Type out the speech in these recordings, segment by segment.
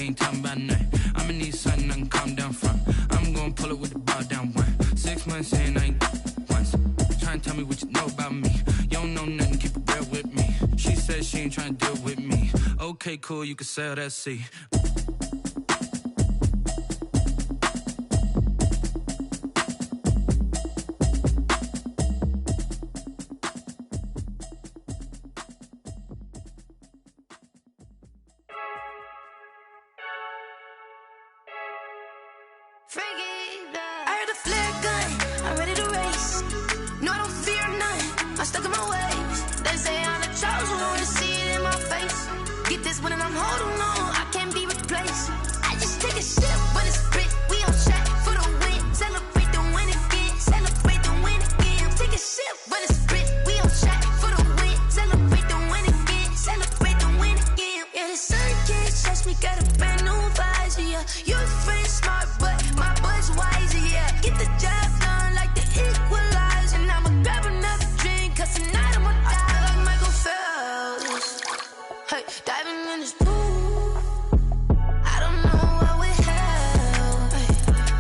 Ain't talking about nothing. I'ma need something I can calm down from. I'm gonna pull it with the ball down one. 6 months in, I ain't once. Trying to tell me what you know about me. You don't know nothing, keep it real with me. She said she ain't trying to deal with me. Okay, cool, you can sell that seat. I heard a flare gun, I'm ready to race. No, I don't fear none, I'm stuck in my ways. They say I'm the chosen one, to see it in my face. Get this one and I'm holding on, I can't be replaced. I just take a sip when it's spit, we on track for the win. Celebrate the win again, celebrate the win again. Take a sip when it's spit, we on track for the win. Celebrate the win again, celebrate the win again. Yeah, the sun can't touch me, got a brand new visor, yeah. Your friend's smart, but my bud's wiser, yeah. Get the job done like the equalizer. And I'ma grab another drink, cause tonight I'ma die like Michael Phelps. Hey, diving in this pool, I don't know what would help. Hey,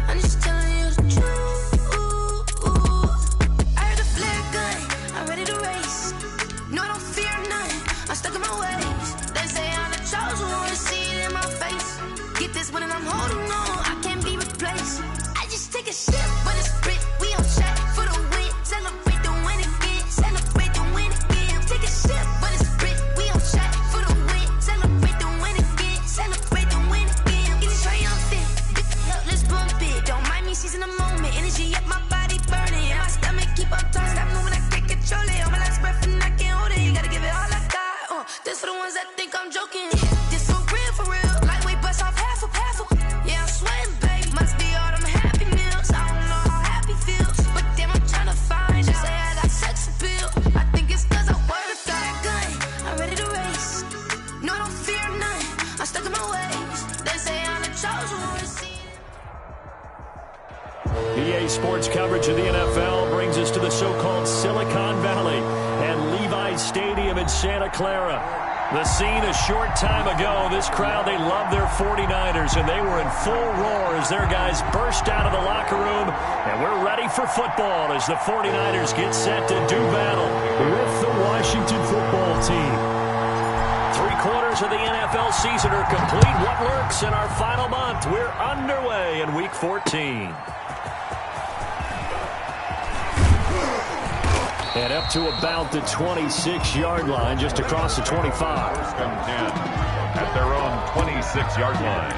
I'm just telling you the truth. I heard a flare gun, I'm ready to race. No, I don't fear none, I'm stuck in my ways. They say I'm the chosen one, to see it in my face. Get this one and I'm holding on, I can't be replaced. I just take a sip when it's spit, we on track for the win. Celebrate the win again, celebrate the win again. Take a sip when it's spit, we on track for the win. Celebrate the win again, celebrate the win again. Get it triumphant, let's bump it. Don't mind me seizing the moment, energy up my body burning. And my stomach keep up tossed, stop moving, I can't control it. On my last breath and I can't hold it, you gotta give it all I got. This for the ones that think I'm joking. This for real, lightweight bust off half a. Yeah, I'm sweating, babe, must be all them happy meals. I don't know how happy feels, but damn, I'm tryna find. She say I got sex appeal, I think it's cause I wear a fire gun. I'm ready to race, no, I don't fear none, I'm stuck in my ways. They say I'm the chosen one, see. EA Sports coverage of the NFL brings us to the so-called Silicon Valley and Levi's Stadium in Santa Clara. The scene a short time ago, this crowd, they love their 49ers, and they were in full roar as their guys burst out of the locker room, and we're ready for football as the 49ers get set to do battle with the Washington football team. 3/4 of the NFL season are complete. What lurks in our final month? We're underway in Week 14. And up to about the 26-yard line, just across the 25. First and 10 at their own 26-yard line.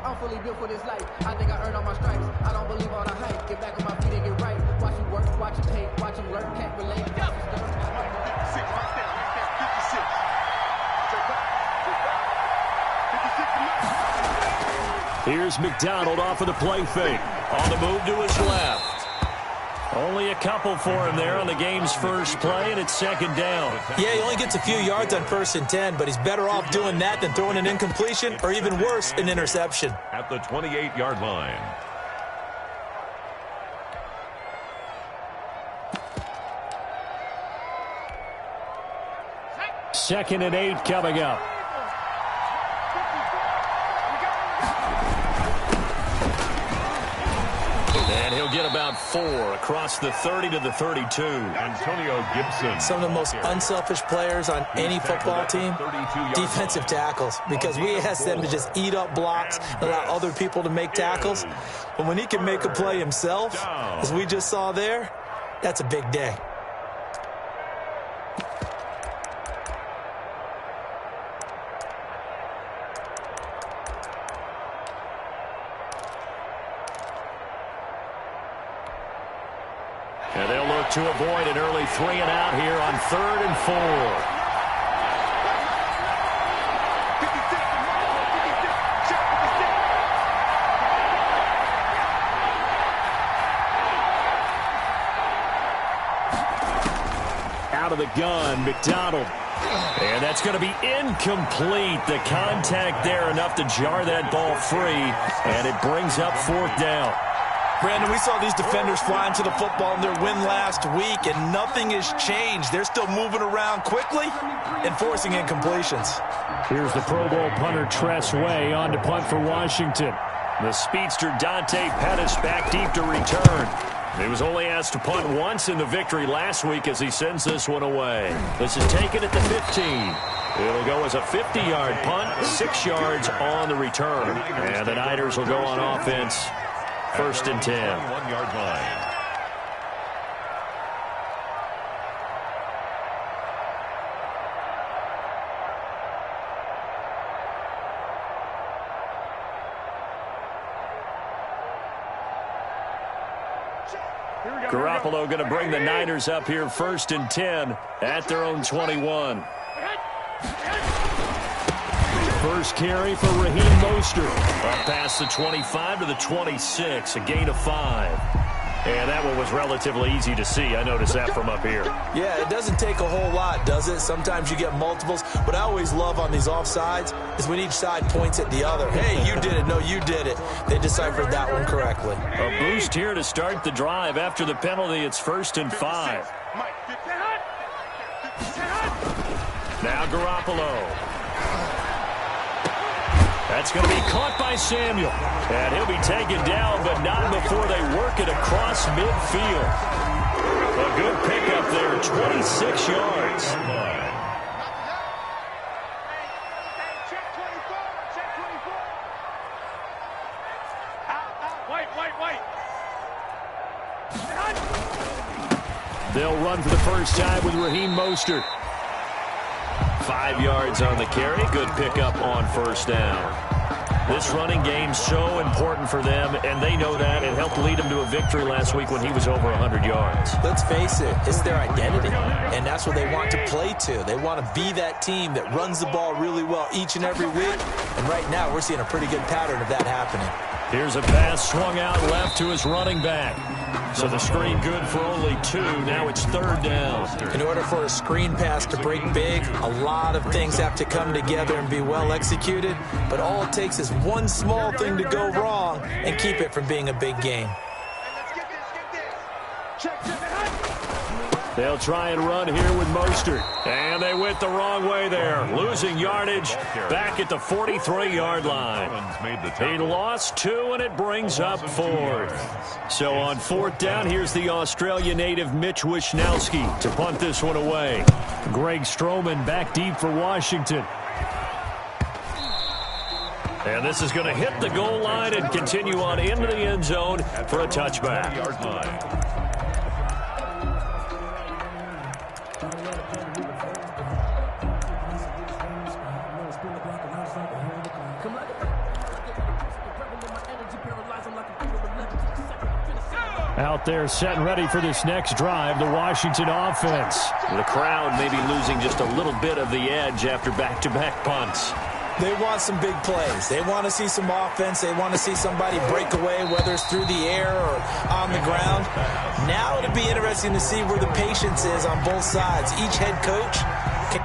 I'm fully built for this life. I think I earned all my stripes. I don't believe all the hype. Get back on my feet and get right. Watch you work, watch you hate, watch them lurk, can't relate. 56 right there, 56. Here's McDonald off of the play fake. On the move to his left. Only a couple for him there on the game's first play, and it's second down. Yeah, he only gets a few yards on 1st and 10, but he's better off doing that than throwing an incompletion or even worse, an interception. At the 28-yard line. Second and 8 coming up. And he'll get about 4 across the 30 to the 32. Antonio Gibson. Some of the most unselfish players on any football team, defensive tackles, because we ask them to just eat up blocks, allow other people to make tackles. But when he can make a play himself, as we just saw there, that's a big day. And they'll look to avoid an early 3 and out here on 3rd and 4. Out of the gun, McDonald. And that's going to be incomplete. The contact there enough to jar that ball free, and it brings up 4th down. Brandon, we saw these defenders flying to the football in their win last week, and nothing has changed. They're still moving around quickly and forcing incompletions. Here's the Pro Bowl punter Tress Way on to punt for Washington. The speedster Dante Pettis back deep to return. He was only asked to punt once in the victory last week as he sends this one away. This is taken at the 15. It'll go as a 50-yard punt, 6 yards on the return. And the Niners will go on offense, 1st and 10. 1-yard line. Garoppolo going to bring the Niners up here 1st and 10 at their own 21. First carry for Raheem Mostert. Up past the 25 to the 26, a gain of 5. And that one was relatively easy to see. I noticed that from up here. Yeah, it doesn't take a whole lot, does it? Sometimes you get multiples. What I always love on these offsides is when each side points at the other. Hey, you did it. No, you did it. They deciphered that one correctly. A boost here to start the drive. After the penalty, it's 1st and 5. Now Garoppolo. That's going to be caught by Samuel. And he'll be taken down, but not before they work it across midfield. A good pickup there, 26 yards. They'll run for the first time with Raheem Mostert. 5 yards on the carry. Good pickup on 1st down. This running game's so important for them, and they know that. It helped lead them to a victory last week when he was over 100 yards. Let's face it, it's their identity, and that's what they want to play to. They want to be that team that runs the ball really well each and every week, and right now we're seeing a pretty good pattern of that happening. Here's a pass swung out left to his running back. So the screen good for only 2. Now it's 3rd down. In order for a screen pass to break big, a lot of things have to come together and be well executed. But all it takes is one small thing to go wrong and keep it from being a big game. They'll try and run here with Mostert. And they went the wrong way there. Losing yardage back at the 43-yard line. He lost 2, and it brings up 4th. So on 4th down, here's the Australia native Mitch Wishnowsky to punt this one away. Greg Stroman back deep for Washington. And this is going to hit the goal line and continue on into the end zone for a touchback. Out there set and ready for this next drive, the Washington offense. The crowd maybe losing just a little bit of the edge after back-to-back punts. They want some big plays. They want to see some offense. They want to see somebody break away, whether it's through the air or on the ground. Now it'll be interesting to see where the patience is on both sides. Each head coach can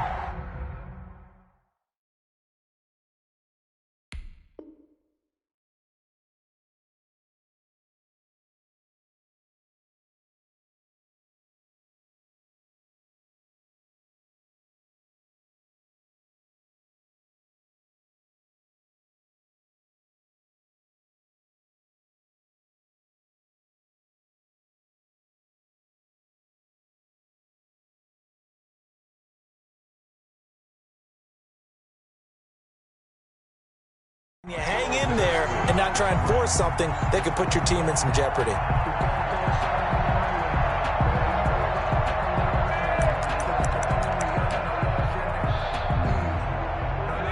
you hang in there and not try and force something that could put your team in some jeopardy.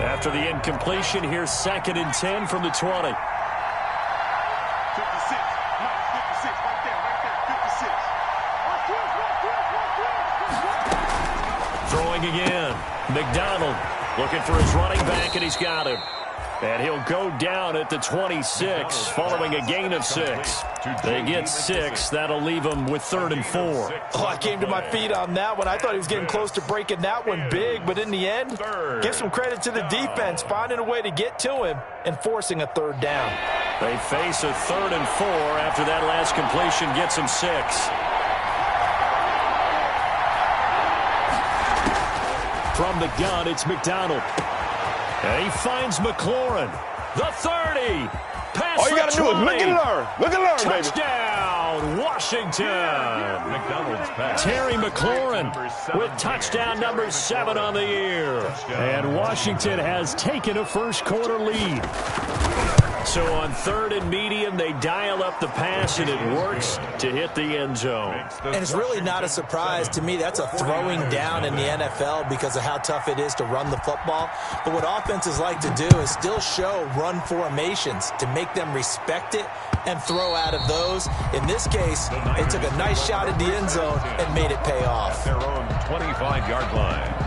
After the incompletion, here's 2nd and 10 from the 20. 56. Right there, 56. Throwing again. McDonald looking for his running back, and he's got him. And he'll go down at the 26 following a gain of 6. They get 6. That'll leave them with 3rd and 4. Oh, I came to my feet on that one. I thought he was getting close to breaking that one big, but in the end, give some credit to the defense, finding a way to get to him and forcing a 3rd down. They face a 3rd and 4 after that last completion gets him 6. From the gun, it's McDonald. And he finds McLaurin. The 30. Pass all you got to do is look and learn. Look and learn, baby. Touchdown, Washington. McDonald's pass. Terry McLaurin with touchdown number 7 on the year. And Washington has taken a first-quarter lead. So on 3rd and medium, they dial up the pass, and it works to hit the end zone. And it's really not a surprise to me. That's a throwing down in the NFL because of how tough it is to run the football. But what offenses like to do is still show run formations to make them respect it and throw out of those. In this case, they took a nice shot at the end zone and made it pay off. Their own 25-yard line.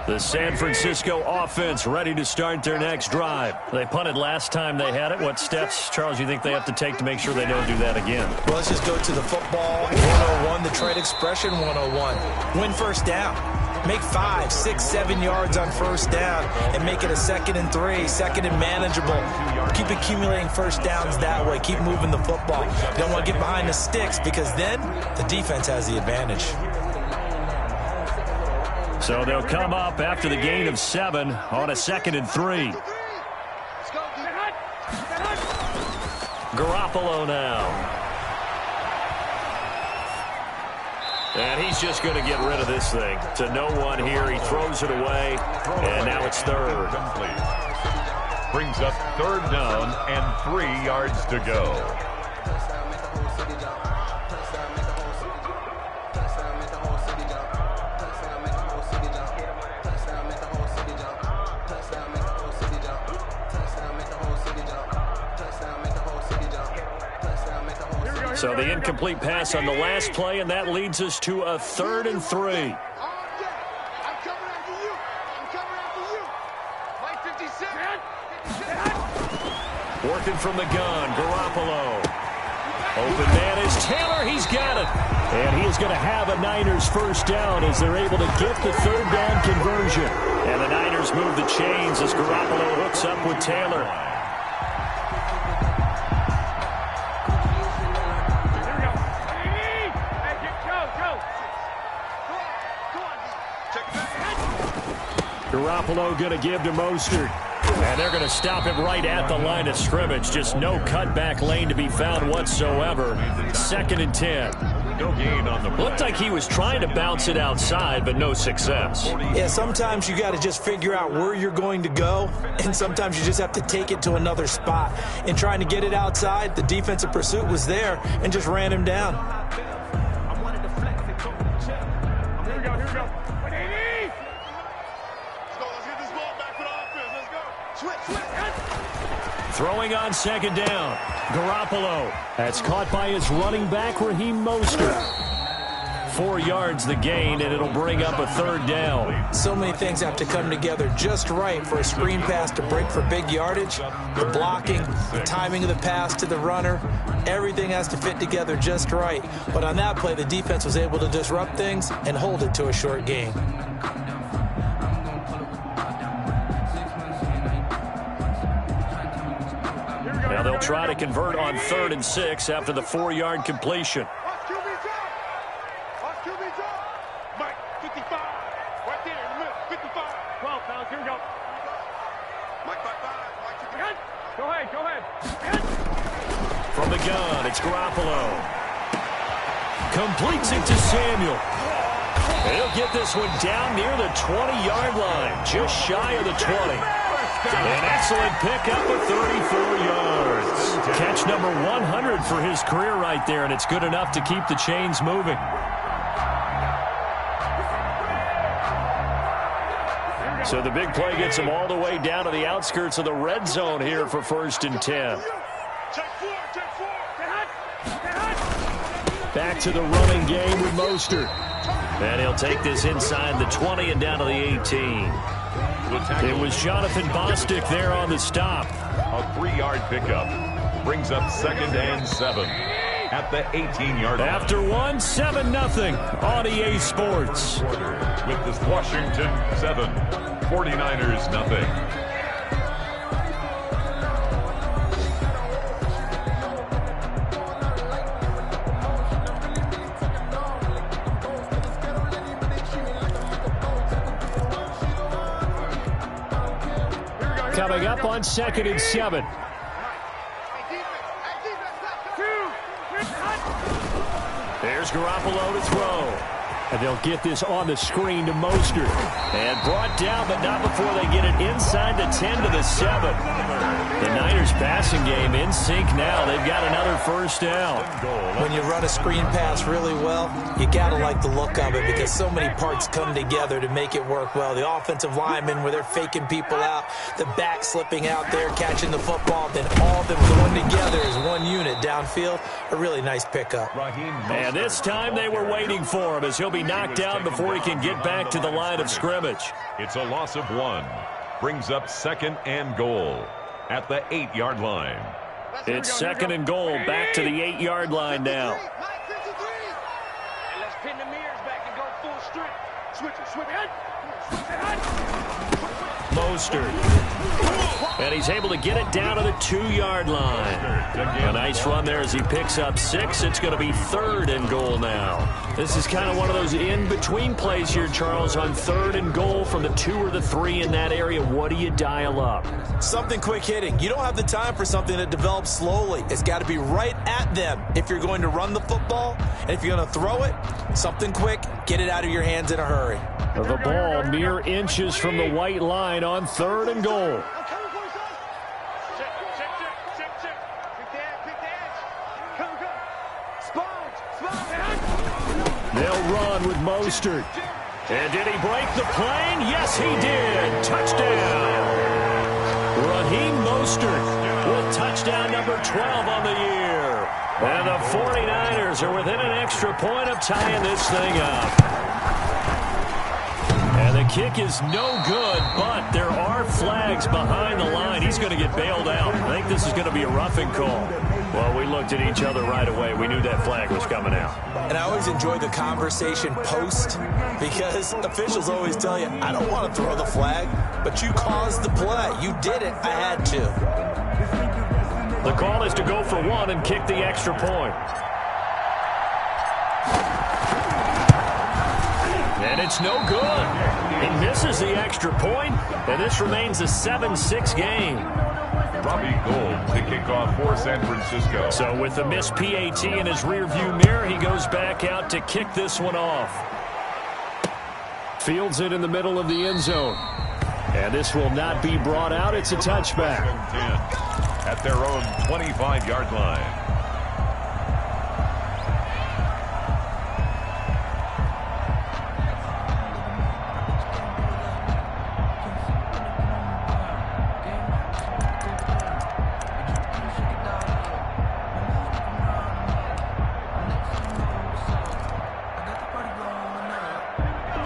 The San Francisco offense ready to start their next drive. They punted last time they had it. What steps, Charles, you think they have to take to make sure they don't do that again? Well, let's just go to the football 101, the trade expression 101. Win first down. Make 5, 6, 7 yards on first down and make it a 2nd and 3, 2nd and manageable. Keep accumulating first downs that way. Keep moving the football. You don't want to get behind the sticks because then the defense has the advantage. So they'll come up after the gain of 7 on a 2nd and 3. Garoppolo now. And he's just going to get rid of this thing. To no one here. He throws it away. And now it's 3rd. Brings up 3rd down and 3 yards to go. So the incomplete pass on the last play, and that leads us to a 3rd and 3. I'm coming after you. I'm coming after you. Mike 56. Working from the gun, Garoppolo. Open man is Taylor. He's got it. And he is going to have a Niners first down as they're able to get the 3rd down conversion. And the Niners move the chains as Garoppolo hooks up with Taylor. Garoppolo going to give to Mostert. And they're going to stop him right at the line of scrimmage. Just no cutback lane to be found whatsoever. 2nd and 10. No gain on the play. Looked like he was trying to bounce it outside, but no success. Yeah, sometimes you got to just figure out where you're going to go, and sometimes you just have to take it to another spot. In trying to get it outside, the defensive pursuit was there and just ran him down. Here we go. Throwing on 2nd down. Garoppolo. That's caught by his running back, Raheem Mostert. 4 yards the gain, and it'll bring up a 3rd down. So many things have to come together just right for a screen pass to break for big yardage. The blocking, the timing of the pass to the runner, everything has to fit together just right. But on that play, the defense was able to disrupt things and hold it to a short gain. Now they'll try to convert on 3rd and 6 after the 4-yard completion. Mike 55. Right there in the middle. 55. 12 pounds. Here we go. Mike 55. Go ahead. From the gun, it's Garoppolo. Completes it to Samuel. He'll get this one down near the 20-yard line, just shy of the 20. An excellent pickup of 34 yards. Catch number 100 for his career right there, and it's good enough to keep the chains moving. So the big play gets him all the way down to the outskirts of the red zone here for 1st and 10. Back to the running game with Mostert. And he'll take this inside the 20 and down to the 18. It was Jonathan Bostic there on the stop. A 3-yard pickup. Brings up 2nd and 7 at the 18-yard line. After 7-0 on EA Sports. With this Washington 7, 49ers nothing. Coming up on 2nd and 7. There's Garoppolo to throw. And they'll get this on the screen to Mostert. And brought down, but not before they get it inside the 10 to the 7. The Niners passing game in sync now. They've got another first down. When you run a screen pass really well, you got to like the look of it because so many parts come together to make it work well. The offensive linemen where they're faking people out, the back slipping out there, catching the football, then all of them going together as one unit downfield. A really nice pickup. And this time they were waiting for him as he'll be knocked down before he can get back to the line of scrimmage. It's a loss of 1. Brings up 2nd and goal at the 8-yard line. It's 2nd and goal, back to the 8-yard line now. Let's pin the mirrors back and go full strength. Switch it. Mostert. And he's able to get it down to the 2-yard line. A nice run there as he picks up 6. It's going to be 3rd and goal now. This is kind of one of those in-between plays here, Charles, on 3rd and goal from the 2 or the 3 in that area. What do you dial up? Something quick hitting. You don't have the time for something that develops slowly. It's got to be right at them if you're going to run the football. And if you're going to throw it, something quick, get it out of your hands in a hurry. The ball mere inches from the white line on 3rd and goal. They'll run with Mostert. And did he break the plane? Yes, he did. Touchdown. Raheem Mostert with touchdown number 12 on the year. And the 49ers are within an extra point of tying this thing up. And the kick is no good, but there are flags behind the line. He's going to get bailed out. I think this is going to be a roughing call. Well, we looked at each other right away. We knew that flag was coming out. And I always enjoy the conversation post because officials always tell you, I don't want to throw the flag, but you caused the play. You did it. I had to. The call is to go for 1 and kick the extra point. And it's no good. He misses the extra point, and this remains a 7-6 game. Robbie Gould to kick off for San Francisco. So with the missed PAT in his rearview mirror, he goes back out to kick this one off. Fields it in the middle of the end zone. And this will not be brought out. It's a touchback. At their own 25-yard line.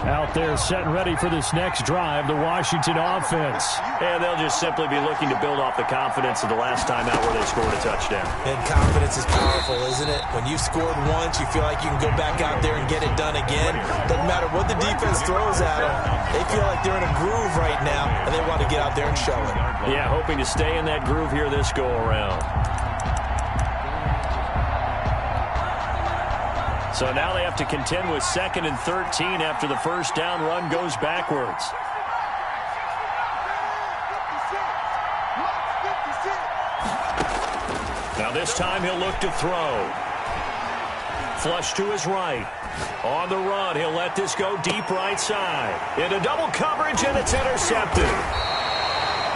Out there set and ready for this next drive, the Washington offense. And they'll just simply be looking to build off the confidence of the last time out where they scored a touchdown. And confidence is powerful, isn't it? When you've scored once, you feel like you can go back out there and get it done again. Doesn't matter what the defense throws at them. They feel like they're in a groove right now, and they want to get out there and show it. Yeah, hoping to stay in that groove here this go-around. So now they have to contend with 2nd and 13 after the first down run goes backwards. Now this time he'll look to throw. Flush to his right. On the run, he'll let this go deep right side. Into double coverage, and it's intercepted.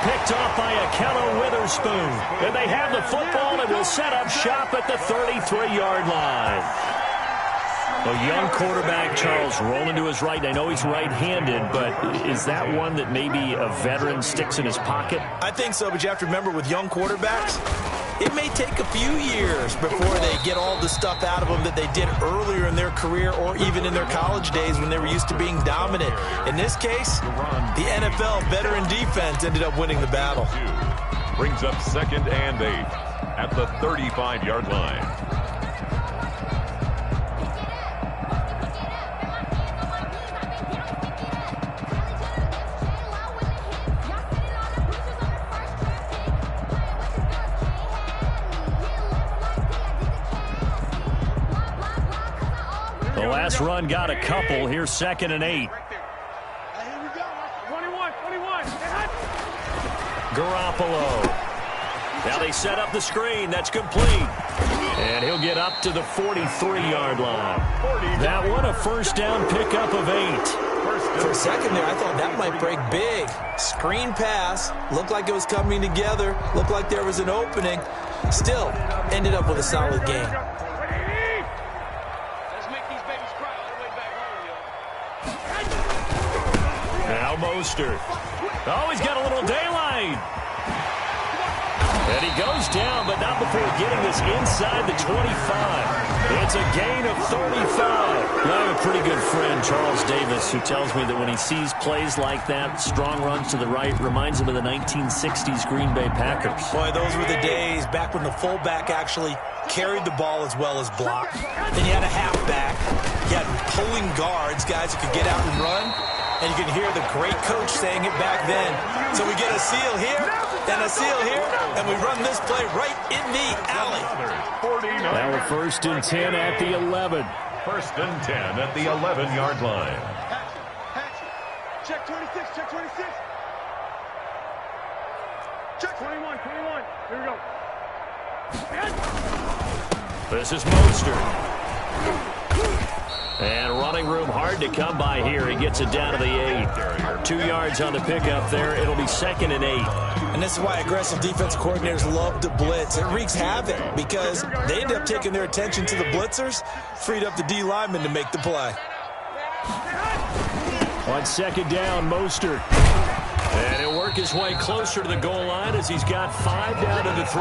Picked off by Akello Witherspoon. And they have the football and will set up shop at the 33-yard line. A young quarterback, Charles, rolling to his right. I know he's right-handed, but is that one that maybe a veteran sticks in his pocket? I think so, but you have to remember with young quarterbacks, it may take a few years before they get all the stuff out of them that they did earlier in their career or even in their college days when they were used to being dominant. In this case, the NFL veteran defense ended up winning the battle. Brings up 2nd and 8 at the 35-yard line. The last run got a couple. Here's 2nd and 8. Garoppolo. Now they set up the screen. That's complete. And he'll get up to the 43-yard line. That one, a first down pickup of 8. For a second there, I thought that might break big. Screen pass. Looked like it was coming together. Looked like there was an opening. Still, ended up with a solid game. Now Mostert. Oh, he's got a little daylight. And he goes down, but not before getting this inside the 25. It's a gain of 35. I have a pretty good friend, Charles Davis, who tells me that when he sees plays like that, strong runs to the right, reminds him of the 1960s Green Bay Packers. Boy, those were the days back when the fullback actually carried the ball as well as blocked. Then you had a halfback. You had pulling guards, guys who could get out and run. And you can hear the great coach saying it back then. So we get a seal here and a seal here, and we run this play right in the alley. Now a 1st and 10 at the 11. 1st and 10 at the 11-yard line. Check 26, check 26. Check 21, 21. Here we go. This is Mostert. And running room hard to come by here. He gets it down to the 8. 2 yards on the pickup there. It'll be 2nd and 8. And this is why aggressive defense coordinators love to blitz. It wreaks havoc because they end up taking their attention to the blitzers, freed up the D lineman to make the play. On 2nd down, Mostert. And he'll work his way closer to the goal line as he's got 5 down to the 3.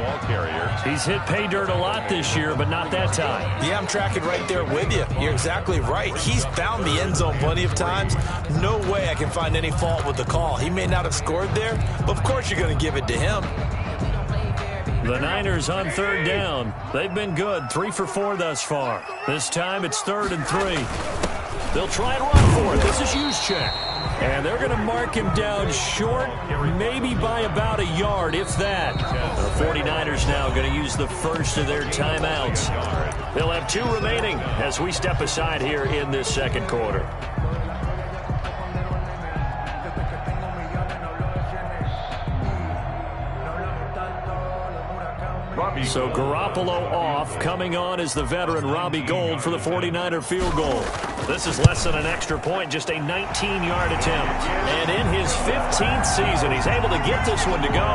Ball carrier. He's hit pay dirt a lot this year, but not that time. Yeah, I'm tracking right there with you. You're exactly right. He's found the end zone plenty of times. No way I can find any fault with the call. He may not have scored there, but of course you're going to give it to him. The Niners on 3rd down. They've been good, 3 for 4 thus far. This time it's 3rd and 3. They'll try and run for it. This is Juszczyk. And they're going to mark him down short, maybe by about a yard, if that. The 49ers now going to use the first of their timeouts. They'll have 2 remaining as we step aside here in this 2nd quarter. So Garoppolo off. Coming on is the veteran Robbie Gould for the 49er field goal. This is less than an extra point, just a 19-yard attempt. And in his 15th season, he's able to get this one to go.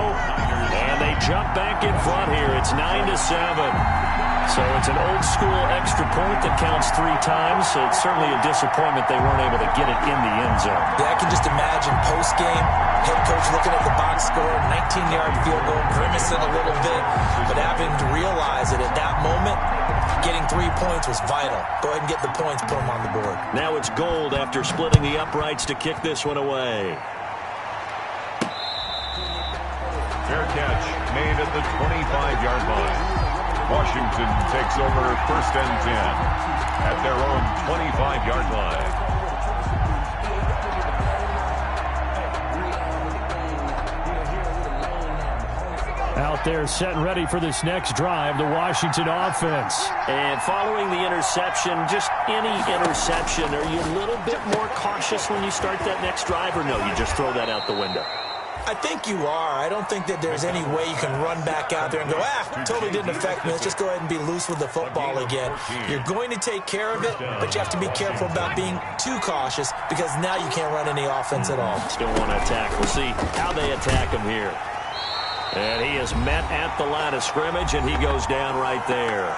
And they jump back in front here. It's 9-7. So it's an old-school extra point that counts 3 times. So it's certainly a disappointment they weren't able to get it in the end zone. Yeah, I can just imagine post-game, head coach looking at the box score, 19-yard field goal, grimacing a little bit, but having to realize that at that moment, getting 3 points was vital. Go ahead and get the points, put them on the board. Now it's Gould after splitting the uprights to kick this one away. Fair catch made at the 25-yard line. Washington takes over 1st and 10 at their own 25-yard line. Out there set and ready for this next drive, the Washington offense. And following the interception, just any interception, are you a little bit more cautious when you start that next drive, or no, you just throw that out the window? I think you are. I don't think that there's any way you can run back out there and go, totally didn't affect me. Let's just go ahead and be loose with the football again. You're going to take care of it, but you have to be careful about being too cautious because now you can't run any offense at all. Still want to attack. We'll see how they attack him here. And he is met at the line of scrimmage, and he goes down right there.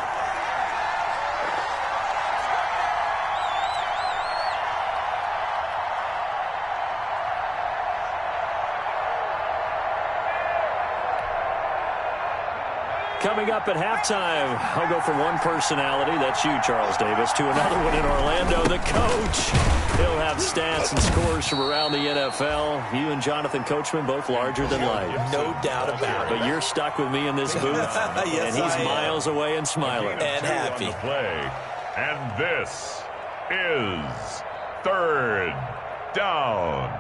Coming up at halftime, I'll go from one personality, that's you, Charles Davis, to another one in Orlando, the coach. He'll have stats and scores from around the NFL. You and Jonathan Coachman, both larger than life. No doubt about it. But you're stuck with me in this booth, yes, and he's miles away and smiling. And happy. And this is 3rd down.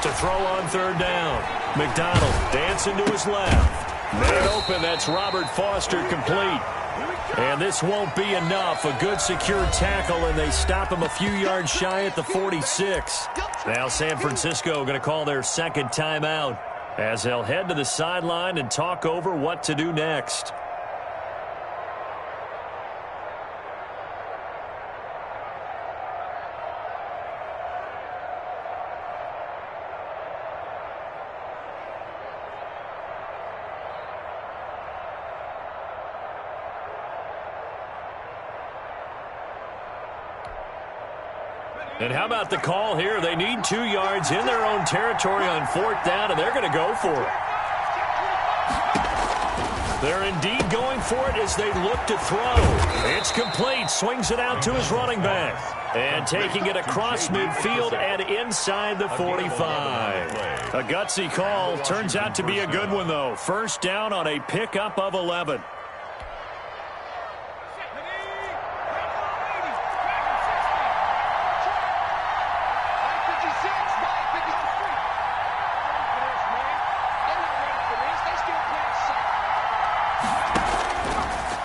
To throw on third down. McDonald dancing to his left. Man open, that's Robert Foster complete. And this won't be enough. A good secure tackle, and they stop him a few yards shy at the 46. Now San Francisco going to call their second timeout as they'll head to the sideline and talk over what to do next. And how about the call here? They need 2 yards in their own territory on fourth down, and they're going to go for it. They're indeed going for it as they look to throw. It's complete. Swings it out to his running back. And taking it across midfield and inside the 45. A gutsy call. Turns out to be a good one, though. First down on a pickup of 11.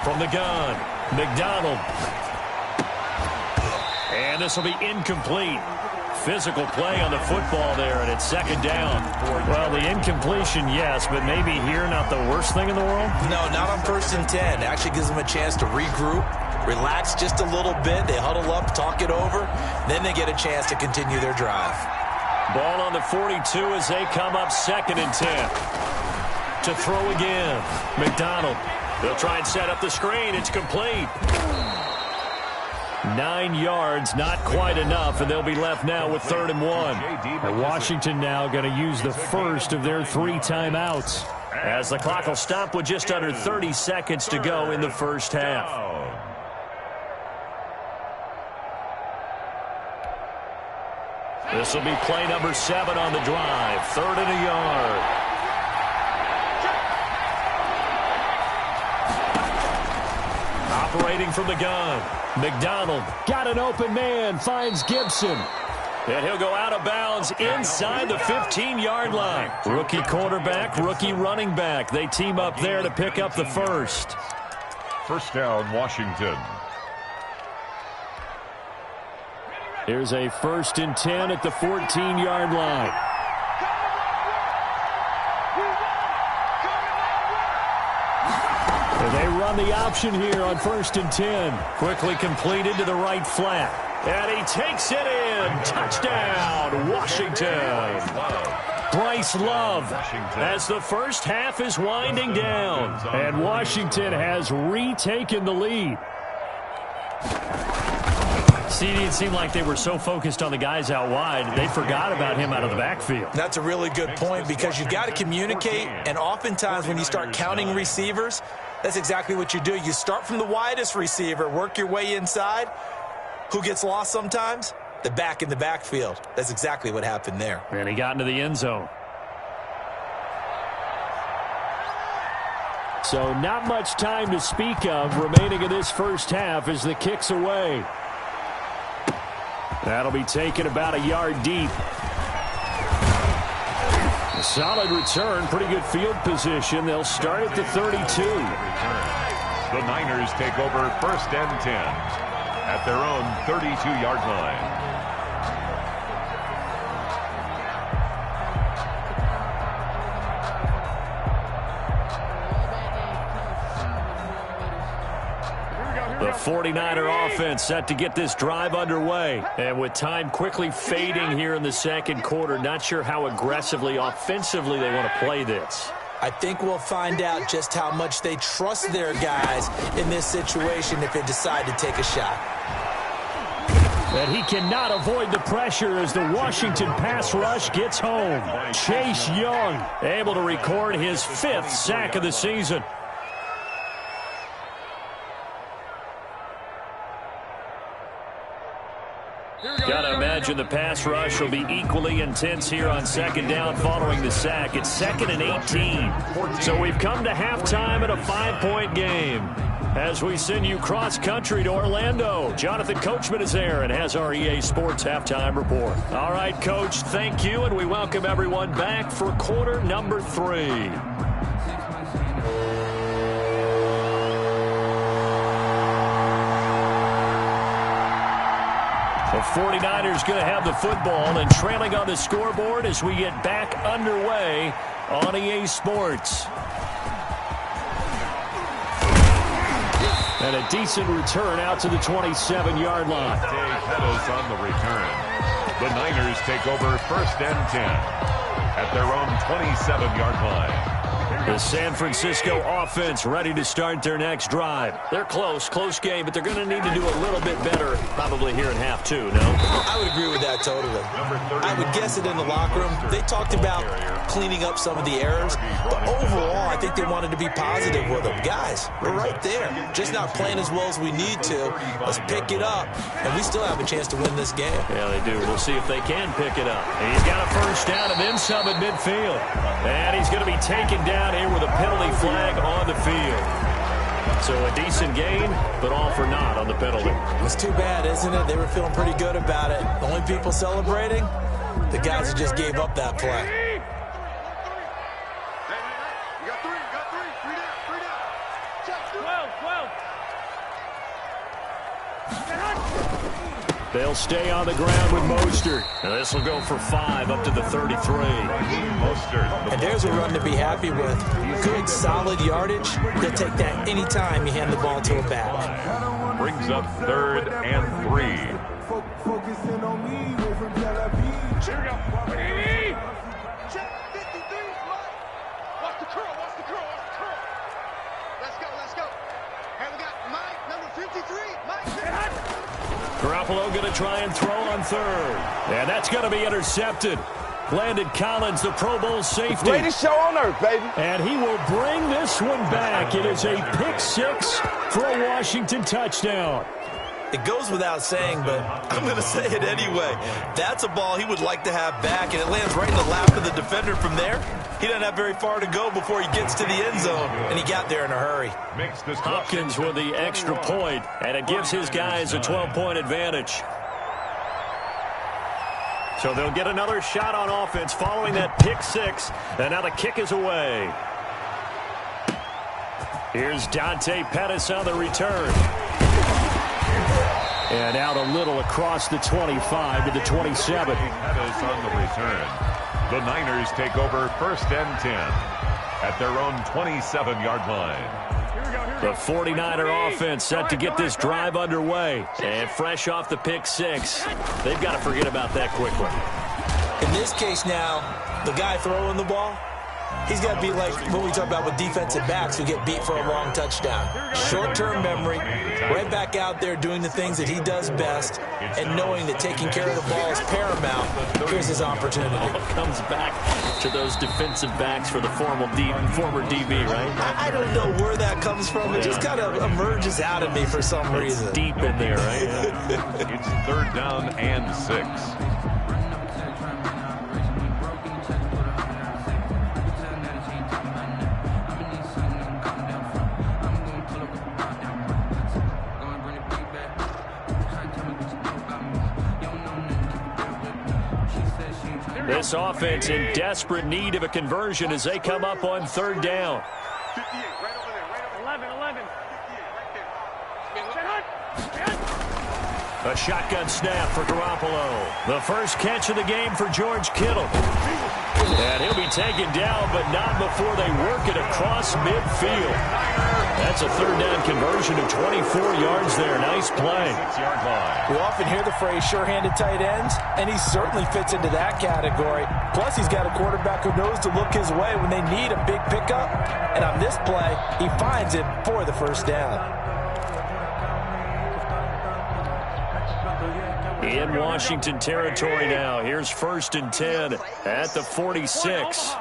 From the gun, McDonald. And this will be incomplete. Physical play on the football there, and it's second down. Well, the incompletion, yes, but maybe here not the worst thing in the world? No, not on 1st and 10. It actually gives them a chance to regroup, relax just a little bit. They huddle up, talk it over. Then they get a chance to continue their drive. Ball on the 42 as they come up 2nd and 10. To throw again, McDonald. They'll try and set up the screen. It's complete. 9 yards, not quite enough, and they'll be left now with 3rd and 1. And Washington now going to use the first of their 3 timeouts, as the clock will stop with just under 30 seconds to go in the first half. This will be play number 7 on the drive. 3rd and a yard. Operating from the gun. McDonald got an open man, finds Gibson. And he'll go out of bounds inside the 15-yard line. Rookie quarterback, rookie running back. They team up there to pick up the first. First down, Washington. Here's a 1st and 10 at the 14-yard line. They run the option here on 1st and 10. Quickly completed to the right flat. And he takes it in. Touchdown, Washington. Bryce Love as the first half is winding down. And Washington has retaken the lead. See, it seemed like they were so focused on the guys out wide, they forgot about him out of the backfield. That's a really good point because you've got to communicate, and oftentimes when you start counting receivers, that's exactly what you do. You start from the widest receiver, work your way inside. Who gets lost sometimes? The back in the backfield. That's exactly what happened there. And he got into the end zone. So not much time to speak of remaining in this first half as the kick's away. That'll be taken about a yard deep. A solid return, pretty good field position. They'll start at the 32. The Niners take over 1st and 10 at their own 32-yard line. The 49er offense set to get this drive underway. And with time quickly fading here in the second quarter, not sure how aggressively, offensively they want to play this. I think we'll find out just how much they trust their guys in this situation if they decide to take a shot. And he cannot avoid the pressure as the Washington pass rush gets home. Chase Young able to record his 5th sack of the season. Gotta imagine the pass rush will be equally intense here on 2nd down following the sack. It's 2nd and 18. So we've come to halftime at a 5-point game. As we send you cross-country to Orlando, Jonathan Coachman is there and has our EA Sports halftime report. All right, Coach, thank you, and we welcome everyone back for quarter number 3. The 49ers going to have the football and trailing on the scoreboard as we get back underway on EA Sports. And a decent return out to the 27-yard line. Pettis on the return. The Niners take over 1st and 10 at their own 27-yard line. The San Francisco offense ready to start their next drive. They're close game, but they're going to need to do a little bit better probably here in half 2, no? I would agree with that totally. I would guess it in the locker room. They talked about cleaning up some of the errors, but overall, I think they wanted to be positive with them. Guys, we're right there. Just not playing as well as we need to. Let's pick it up, and we still have a chance to win this game. Yeah, they do. We'll see if they can pick it up. And he's got a first down and then some at midfield. And he's going to be taken down here with a penalty flag on the field. So a decent gain, but all for naught on the penalty. It's too bad, isn't it? They were feeling pretty good about it. The only people celebrating, the guys who just gave up that play. They'll stay on the ground with Mostert. And this will go for 5 up to the 33. Mostert. And there's a run to be happy with. Good, solid yardage. He'll take that any time you hand the ball to a back. Brings up 3rd and 3. Focusing on me, way from Tel Aviv. Here we go. Check 53. Watch the curl. Let's go. And we got Mike, number 53. Mike. Garoppolo going to try and throw on 3rd. And that's going to be intercepted. Landon Collins, the Pro Bowl safety. Greatest show on earth, baby. And he will bring this one back. It is a pick 6 for a Washington touchdown. It goes without saying, but I'm going to say it anyway. That's a ball he would like to have back, and it lands right in the lap of the defender from there. He doesn't have very far to go before he gets to the end zone, and he got there in a hurry. Hopkins with the extra point, and it gives his guys a 12-point advantage. So they'll get another shot on offense following that pick 6, and now the kick is away. Here's Dante Pettis on the return. And out a little across the 25 to the 27. Pettis on the return. The Niners take over 1st and 10 at their own 27-yard line. The 49er offense set to get this drive underway. And fresh off the pick 6, they've got to forget about that quickly. In this case now, the guy throwing the ball, he's got to be like what we talk about with defensive backs who get beat for a long touchdown. Short-term memory, right back out there doing the things that he does best, and knowing that taking care of the ball is paramount. Here's his opportunity. All comes back to those defensive backs for the former DB, right? I don't know where that comes from. It just kind of emerges out of me for some reason. It's deep in there, right? It's 3rd down and 6. This offense in desperate need of a conversion as they come up on 3rd down. 58, right over there, right over 11. 58, right there. A shotgun snap for Garoppolo. The first catch of the game for George Kittle. And he'll be taken down, but not before they work it across midfield. That's a 3rd down conversion of 24 yards there. Nice play. 6-yard line. We often hear the phrase sure-handed tight ends, and he certainly fits into that category. Plus, he's got a quarterback who knows to look his way when they need a big pickup. And on this play, he finds it for the first down. In Washington territory now. Here's 1st and 10 at the 46.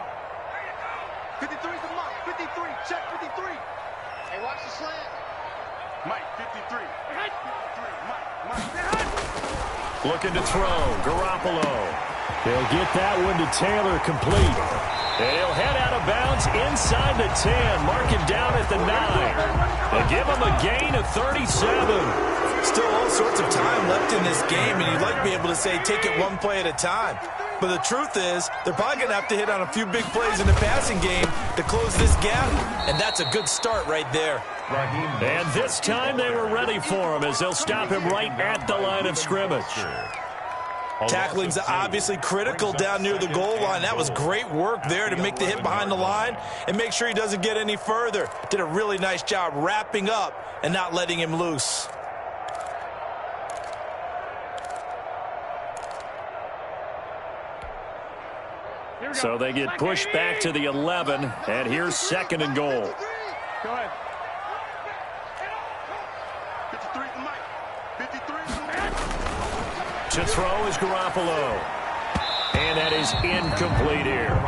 53's the Mike. 53. Check 53. Hey, watch the slant. Mike, 53. 53. Mike. Looking to throw. Garoppolo. They'll get that one to Taylor complete. And he'll head out of bounds inside the 10. Mark him down at the 9. They give him a gain of 37. Still all sorts of time left in this game, and you'd like to be able to say take it one play at a time. But the truth is, they're probably going to have to hit on a few big plays in the passing game to close this gap, and that's a good start right there. And this time they were ready for him as they'll stop him right at the line of scrimmage. Tackling's obviously critical down near the goal line. That was great work there to make the hit behind the line and make sure he doesn't get any further. Did a really nice job wrapping up and not letting him loose. So they get pushed back to the 11, and here's 2nd and goal. Go ahead. 53 to Mike. 53. To throw is Garoppolo. And that is incomplete here.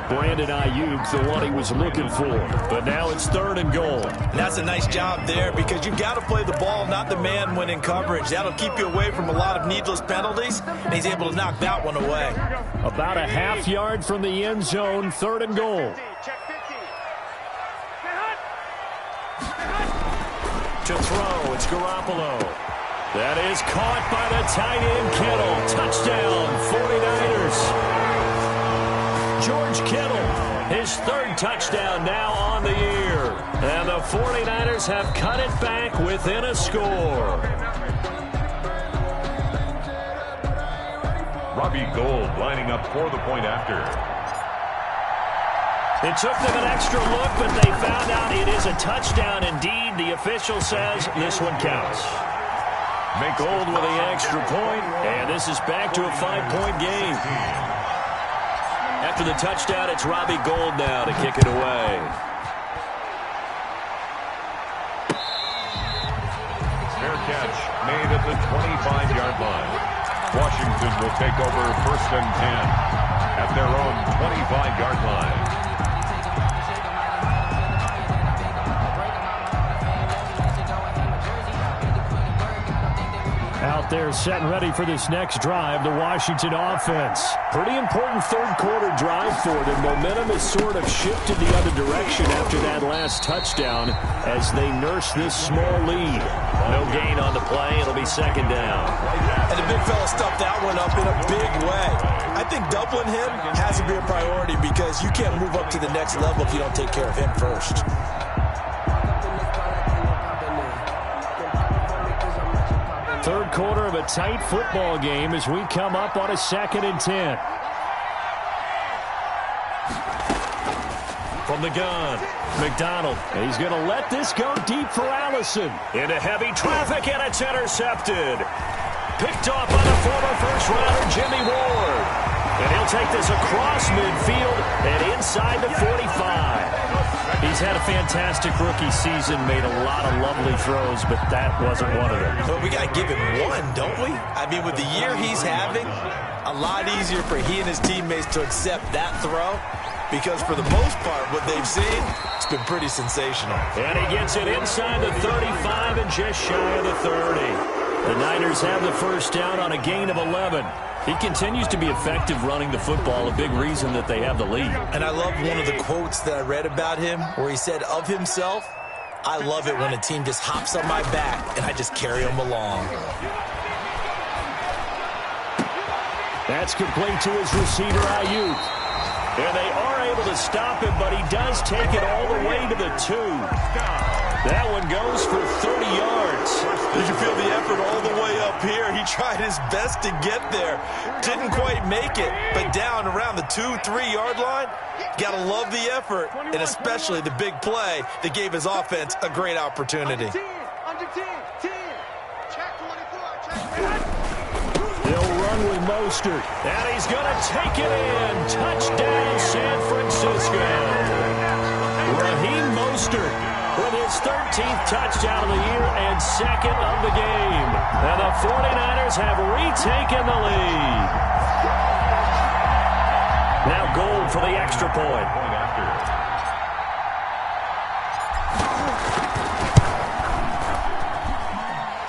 Brandon Ayuk, the one he was looking for. But now it's 3rd and goal. And that's a nice job there because you've got to play the ball, not the man when in coverage. That'll keep you away from a lot of needless penalties, and he's able to knock that one away. About a half yard from the end zone, 3rd and goal. To throw, it's Garoppolo. That is caught by the tight end, Kittle. Touchdown, 49ers. George Kittle, his 3rd touchdown now on the year. And the 49ers have cut it back within a score. Robbie Gould lining up for the point after. It took them an extra look, but they found out it is a touchdown indeed. The official says this one counts. Gould with the extra point, and this is back to a 5-point game. After the touchdown, it's Robbie Gould now to kick it away. Fair catch made at the 25-yard line. Washington will take over 1st and 10 at their own 25-yard line. Out there set and ready for this next drive, the Washington offense. Pretty important 3rd quarter drive for them. Momentum has sort of shifted the other direction after that last touchdown as they nurse this small lead. No gain on the play. It'll be 2nd down. And the big fella stuffed that one up in a big way. I think doubling him has to be a priority because you can't move up to the next level if you don't take care of him first. 3rd quarter of a tight football game as we come up on a 2nd and 10. From the gun, McDonald. And he's going to let this go deep for Allison. Into heavy traffic, and it's intercepted. Picked off by the former first-rounder Jimmy Ward. And he'll take this across midfield and inside the 45. He's had a fantastic rookie season, made a lot of lovely throws, but that wasn't one of them. But we got to give him one, don't we? I mean, with the year he's having, a lot easier for he and his teammates to accept that throw because for the most part, what they've seen, it's been pretty sensational. And he gets it inside the 35 and just shy of the 30. The Niners have the 1st down on a gain of 11. He continues to be effective running the football, a big reason that they have the lead. And I love one of the quotes that I read about him where he said of himself, I love it when a team just hops on my back and I just carry them along. That's complete to his receiver, Ayuk. And they are able to stop him, but he does take it all the way to the 2. That one goes for 30 yards. Did you feel the effort all the way up here? He tried his best to get there. Didn't quite make it, but down around the 2-3 yard line, gotta love the effort, and especially the big play that gave his offense a great opportunity. They'll run with Mostert, and he's gonna take it in. Touchdown, San Francisco. Raheem Mostert with his 13th touchdown of the year and 2nd of the game. And the 49ers have retaken the lead. Now Gould for the extra point.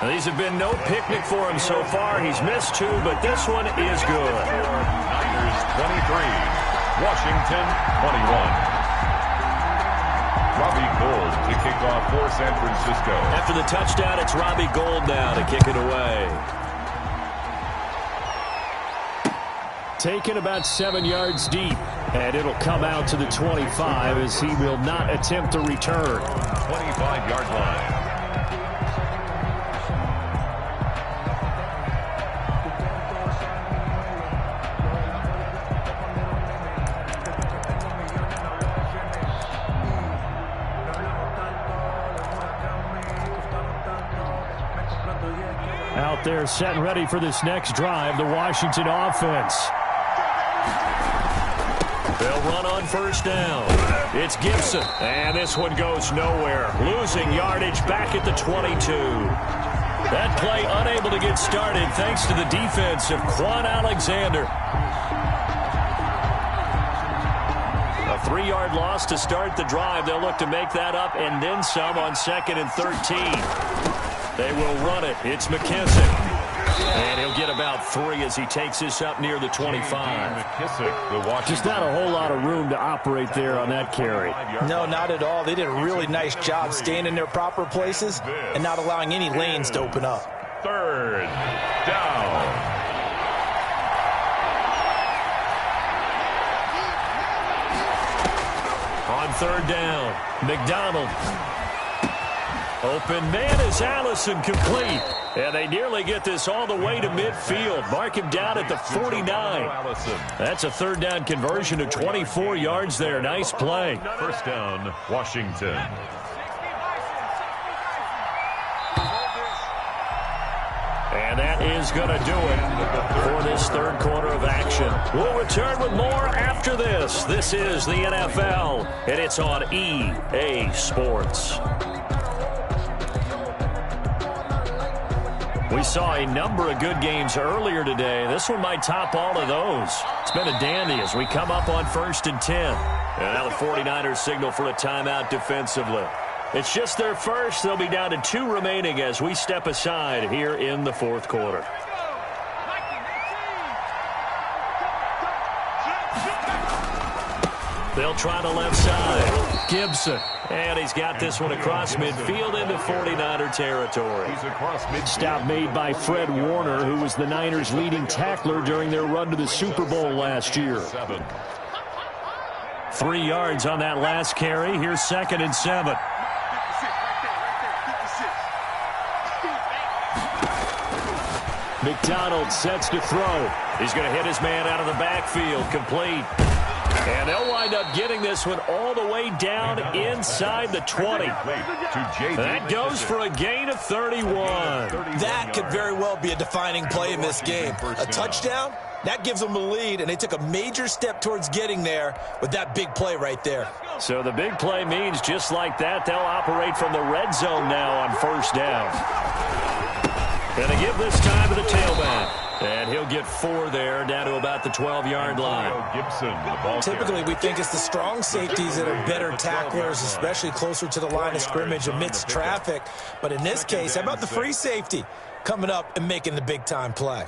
These have been no picnic for him so far. He's missed 2, but this one is good. Washington 21. Robbie Gould to kick off for San Francisco. After the touchdown, it's Robbie Gould now to kick it away. Taken about 7 yards deep, and it'll come out to the 25 as he will not attempt to return. 25-yard line. Out there set and ready for this next drive, the Washington offense. They'll run on first down. It's Gibson, and this one goes nowhere. Losing yardage back at the 22. That play unable to get started thanks to the defense of Quan Alexander. A 3-yard loss to start the drive. They'll look to make that up and then some on 2nd and 13. They will run it. It's McKissick. And he'll get about 3 as he takes this up near the 25. Just not a whole lot of room to operate there on that carry. No, not at all. They did a really nice job staying in their proper places and not allowing any lanes to open up. 3rd down. On 3rd down, McDonald. Open man is Allison, complete. And they nearly get this all the way to midfield. Mark him down at the 49. That's a 3rd down conversion of 24 yards there. Nice play. 1st down, Washington. And that is going to do it for this 3rd quarter of action. We'll return with more after this. This is the NFL, and it's on EA Sports. We saw a number of good games earlier today. This one might top all of those. It's been a dandy as we come up on 1st and 10. And now the 49ers signal for a timeout defensively. It's just their first. They'll be down to 2 remaining as we step aside here in the 4th quarter. They'll try the left side. Gibson. And he's got this one across midfield into 49er territory. Stop made by Fred Warner, who was the Niners' leading tackler during their run to the Super Bowl last year. 3 yards on that last carry. Here's 2nd and 7. McDonald sets to throw. He's going to hit his man out of the backfield. Complete. And they'll wind up getting this one all the way down inside the 20. That goes for a gain of 31. That could very well be a defining play in this game. A touchdown, that gives them a lead, and they took a major step towards getting there with that big play right there. So the big play means just like that, they'll operate from the red zone now on 1st down. And they give this time to the tailback. And he'll get 4 there, down to about the 12-yard line. Typically, we think it's the strong safeties that are better tacklers, especially closer to the line of scrimmage amidst traffic. But in this case, how about the free safety coming up and making the big-time play?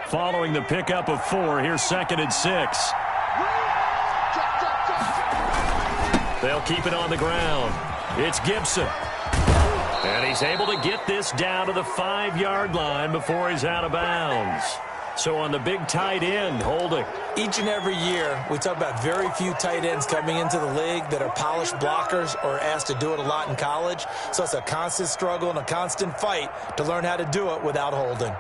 Following the pickup of 4, here's 2nd and 6. They'll keep it on the ground. It's Gibson. And he's able to get this down to the 5-yard line before he's out of bounds. So on the big tight end, holding. Each and every year, we talk about very few tight ends coming into the league that are polished blockers or asked to do it a lot in college. So it's a constant struggle and a constant fight to learn how to do it without holding.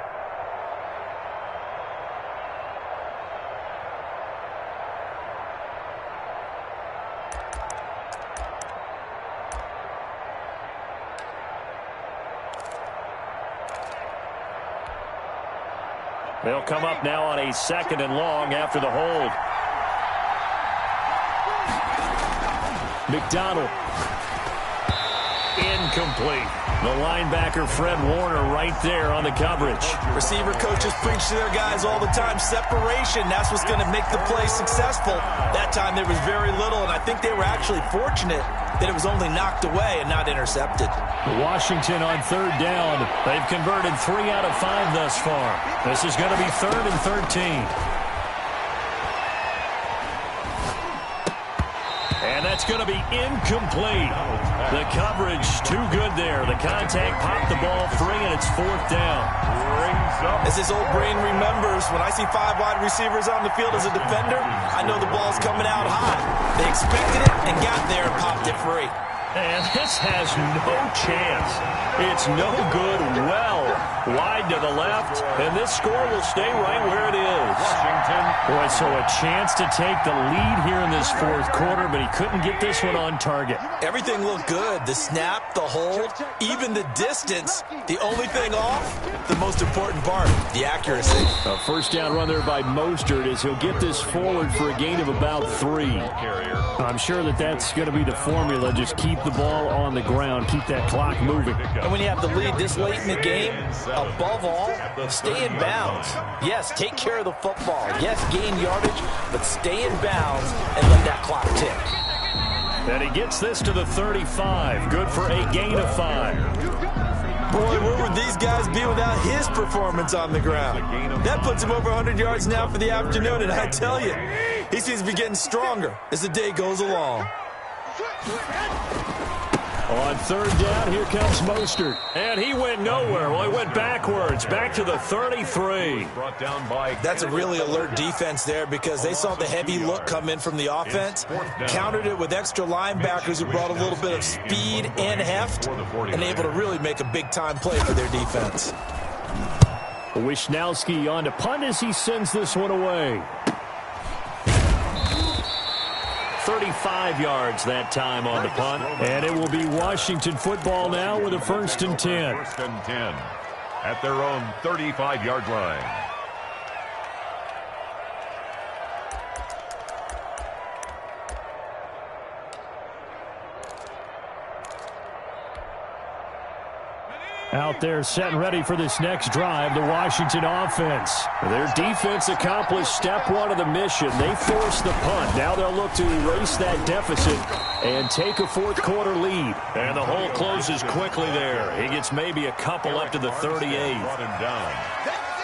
They'll come up now on a 2nd and long after the hold. McDonald. incomplete. The linebacker, Fred Warner, right there on the coverage. Receiver coaches preach to their guys all the time. Separation, that's what's going to make the play successful. That time there was very little, and I think they were actually fortunate that it was only knocked away and not intercepted. Washington on third down. They've converted 3 out of 5 thus far. This is going to be 3rd and 13. And that's going to be incomplete. The coverage too good there. The contact popped the ball free, and it's 4th down. As his old brain remembers, when I see 5 wide receivers on the field as a defender, I know the ball's coming out high. They expected it and got there and popped it free. And this has no chance. It's no good. Well, wide to the left, and this score will stay right where it is. Washington. Boy, so a chance to take the lead here in this 4th quarter, but he couldn't get this one on target. Everything looked good. The snap, the hold, even the distance. The only thing off, the most important part, the accuracy. A first down run there by Mostert as he'll get this forward for a gain of about 3. I'm sure that that's going to be the formula. Just keep the ball on the ground, keep that clock moving. And when you have the lead this late in the game, above all, stay in bounds. Yes, take care of the football. Yes, gain yardage, but stay in bounds and let that clock tick. And he gets this to the 35. Good for a gain of 5. Boy, where would these guys be without his performance on the ground? That puts him over 100 yards now for the afternoon, and I tell you, he seems to be getting stronger as the day goes along. On third down, here comes Mostert. And he went nowhere. Well, he went backwards, back to the 33. That's a really alert defense there because they saw the heavy look come in from the offense, countered it with extra linebackers who brought a little bit of speed and heft, and able to really make a big-time play for their defense. Wishnowski on to punt as he sends this one away. 35 yards that time on the punt. And it will be Washington football now with a 1st and 10. 1st and 10 at their own 35-yard line. Out there set and ready for this next drive, the Washington offense. Their defense accomplished step 1 of the mission. They forced the punt. Now they'll look to erase that deficit and take a 4th quarter lead. And the hole closes quickly there. He gets maybe a couple up to the 38.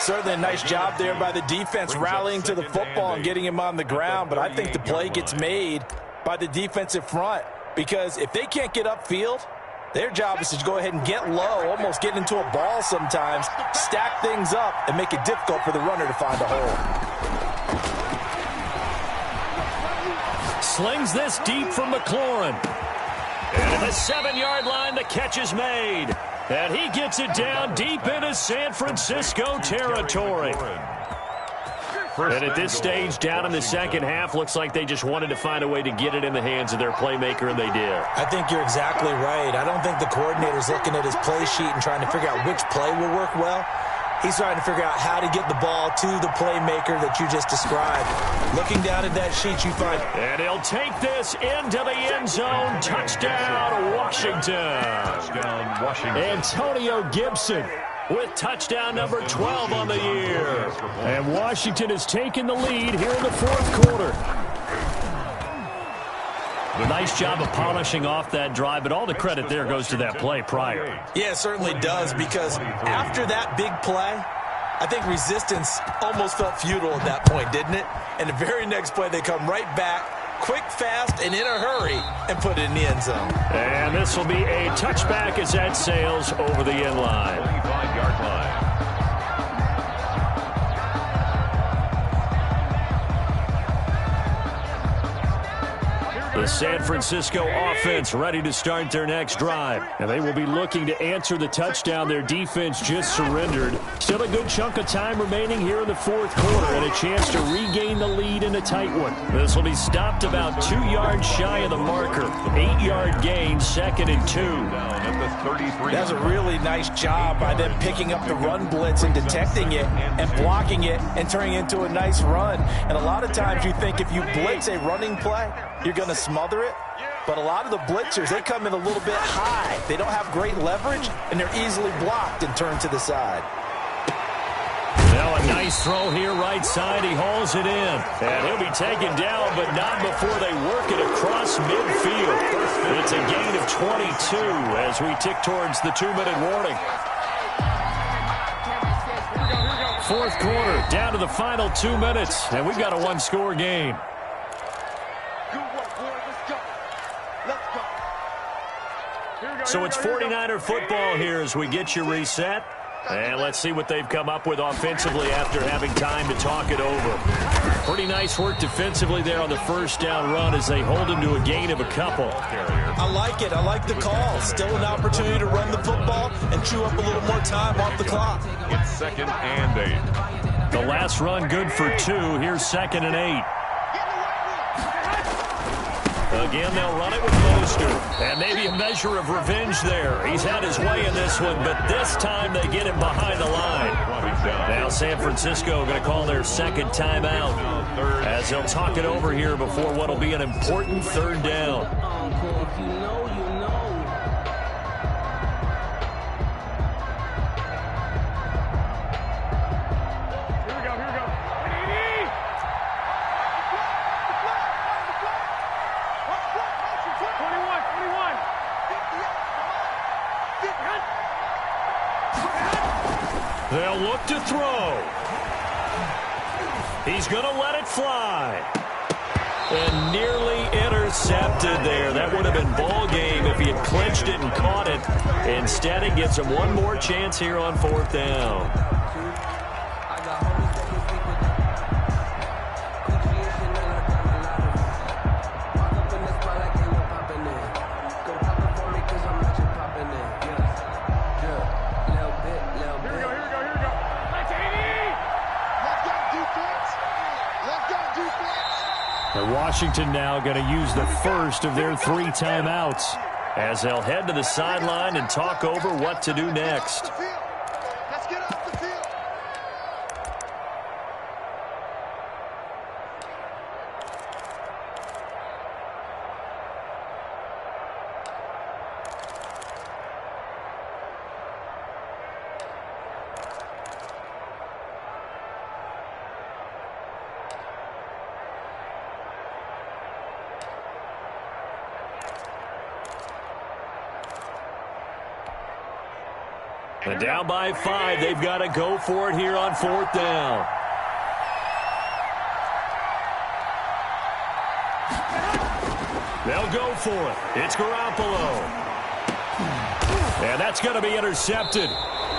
Certainly a nice job there by the defense rallying to the football and getting him on the ground, but I think the play gets made by the defensive front because if they can't get upfield, their job is to go ahead and get low, almost get into a ball sometimes, stack things up, and make it difficult for the runner to find a hole. Slings this deep from McLaurin. And at the 7-yard line, the catch is made. And he gets it down deep into San Francisco territory. And at this stage, down in the second half, looks like they just wanted to find a way to get it in the hands of their playmaker, and they did. I think you're exactly right. I don't think the coordinator's looking at his play sheet and trying to figure out which play will work well. He's trying to figure out how to get the ball to the playmaker that you just described. Looking down at that sheet, you find... And he'll take this into the end zone. Touchdown, Washington. Touchdown, Washington. Antonio Gibson with touchdown number 12 on the year. And Washington has taken the lead here in the 4th quarter. Nice job of polishing off that drive, but all the credit there goes to that play prior. Yeah, it certainly does, because after that big play, I think resistance almost felt futile at that point, didn't it? And the very next play, they come right back, quick, fast, and in a hurry, and put it in the end zone. And this will be a touchback as that sails over the end line. 25-yard line. The San Francisco offense ready to start their next drive. And they will be looking to answer the touchdown their defense just surrendered. Still a good chunk of time remaining here in the 4th quarter and a chance to regain the lead in a tight one. This will be stopped about 2 yards shy of the marker. 8-yard gain, 2nd and 2. That's a really nice job by them picking up the run blitz and detecting it and blocking it and turning it into a nice run. And a lot of times you think if you blitz a running play, you're going to smother it. But a lot of the blitzers, they come in a little bit high. They don't have great leverage, and they're easily blocked and turned to the side. Now a nice throw here right side. He hauls it in. And he'll be taken down, but not before they work it across midfield. It's a gain of 22 as we tick towards the 2-minute warning. Fourth quarter, down to the final 2 minutes, and we've got a one-score game. So it's 49er football here as we get you reset. And let's see what they've come up with offensively after having time to talk it over. Pretty nice work defensively there on the first down run as they hold him to a gain of a couple. I like it. I like the call. Still an opportunity to run the football and chew up a little more time off the clock. It's 2nd and 8. The last run good for 2. Here's 2nd and 8. Again, they'll run it with Mostert. And maybe a measure of revenge there. He's had his way in this one, but this time they get him behind the line. Now San Francisco going to call their second timeout as they'll talk it over here before what will be an important 3rd down. They'll look to throw. He's going to let it fly. And nearly intercepted there. That would have been ball game if he had clinched it and caught it. Instead, it gives him one more chance here on 4th down. Washington now going to use the first of their 3 timeouts as they'll head to the sideline and talk over what to do next. Let's get off the field. And down by 5, they've got to go for it here on 4th down. They'll go for it. It's Garoppolo. And that's going to be intercepted.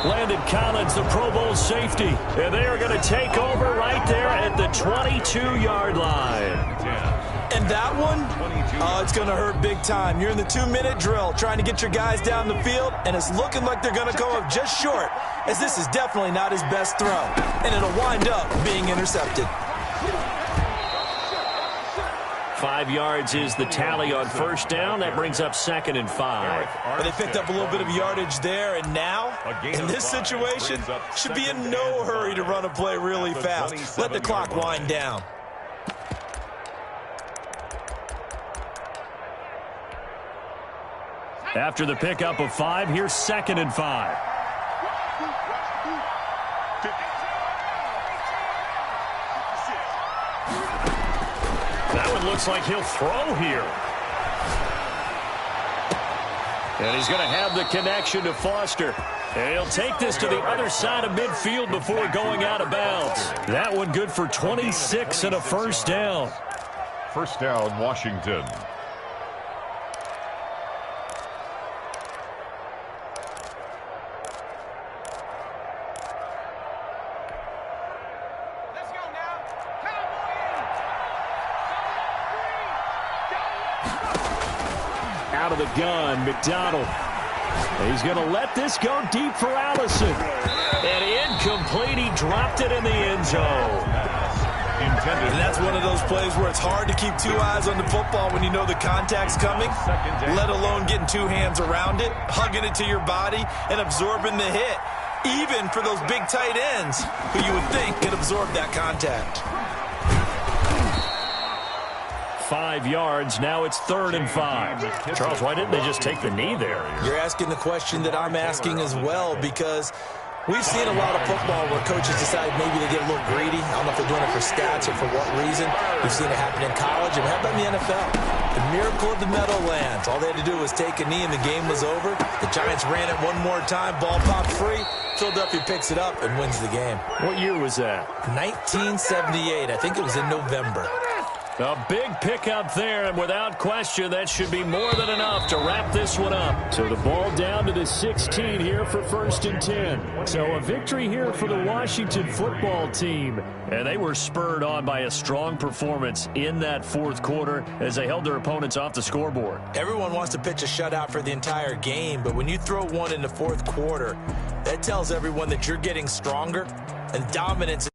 Landon Collins, the Pro Bowl safety. And they are going to take over right there at the 22-yard line. And that one, it's going to hurt big time. You're in the 2-minute drill trying to get your guys down the field, and it's looking like they're going to go up just short, as this is definitely not his best throw, and it'll wind up being intercepted. 5 yards is the tally on 1st down. That brings up 2nd and 5. But they picked up a little bit of yardage there, and now, in this situation, should be in no hurry to run a play really fast. Let the clock wind down. After the pickup of 5, here's 2nd and 5. That one looks like he'll throw here. And he's going to have the connection to Foster. And he'll take this to the other side of midfield before going out of bounds. That one good for 26 and a 1st down. 1st down, Washington. Out of the gun, McDonald. He's going to let this go deep for Allison. And incomplete. He dropped it in the end zone. And that's one of those plays where it's hard to keep 2 eyes on the football when you know the contact's coming, let alone getting 2 hands around it, hugging it to your body, and absorbing the hit, even for those big tight ends who you would think could absorb that contact. 5 yards. Now it's 3rd and 5. Charles, why didn't they just take the knee there? You're asking the question that I'm asking as well, because we've seen a lot of football where coaches decide maybe they get a little greedy. I don't know if they're doing it for stats or for what reason. We've seen it happen in college, and how about in the NFL? The miracle of the Meadowlands. All they had to do was take a knee, and the game was over. The Giants ran it one more time. Ball popped free. Philadelphia picks it up and wins the game. What year was that? 1978. I think it was in November. A big pickup there, and without question, that should be more than enough to wrap this one up. So the ball down to the 16 here for 1st and 10. So a victory here for the Washington football team. And they were spurred on by a strong performance in that 4th quarter as they held their opponents off the scoreboard. Everyone wants to pitch a shutout for the entire game, but when you throw one in the 4th quarter, that tells everyone that you're getting stronger, and dominance